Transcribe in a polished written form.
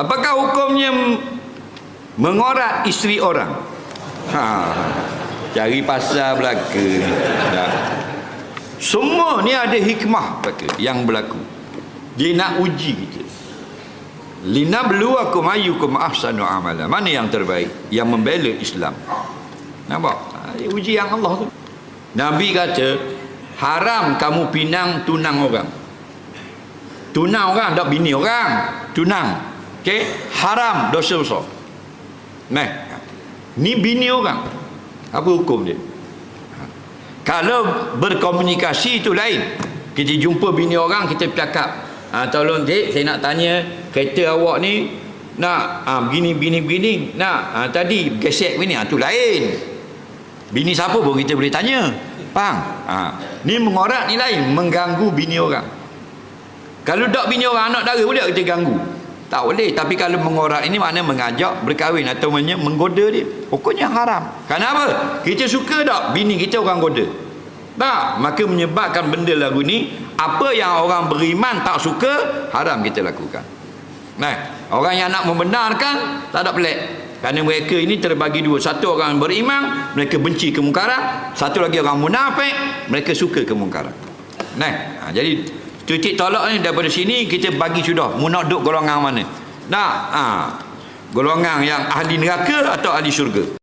Apakah hukumnya mengorat isteri orang? Cari pasal belaka ni. Semua ni ada hikmah yang berlaku. Dia nak uji kita. Linabluwakum ayyukum ahsanu amala. Mana yang terbaik? Yang membela Islam. Nampak? Uji yang Allah tu. Nabi kata, haram kamu pinang tunang orang. Tunang orang, tak bini orang. Tunang. Okey? Haram, dosa besar. Ni bini orang. Apa hukum dia? Kalau berkomunikasi itu lain. Kita jumpa bini orang, kita bercakap, tolong dek, saya nak tanya kereta awak ni nak begini nak tadi gesek begini, tu lain. Bini siapa pun kita boleh tanya. Faham? Ni mengorat ni lain, mengganggu bini orang. Kalau tak bini orang, anak dara boleh kita ganggu? Tak boleh. Tapi kalau mengorat ini maknanya mengajak berkahwin atau menggoda dia, hukumnya haram. Kenapa? Kita suka tak bini kita orang goda? Tak. Maka menyebabkan benda lagu ni, apa yang orang beriman tak suka, haram kita lakukan. Orang yang nak membenarkan tak ada pelik. Kerana mereka ini terbagi dua. Satu orang beriman, mereka benci kemungkaran. Satu lagi orang munafik, mereka suka kemungkaran. Jadi titik tolak ni daripada sini kita bagi sudah mu nak duduk golongan mana. Golongan yang ahli neraka atau ahli syurga.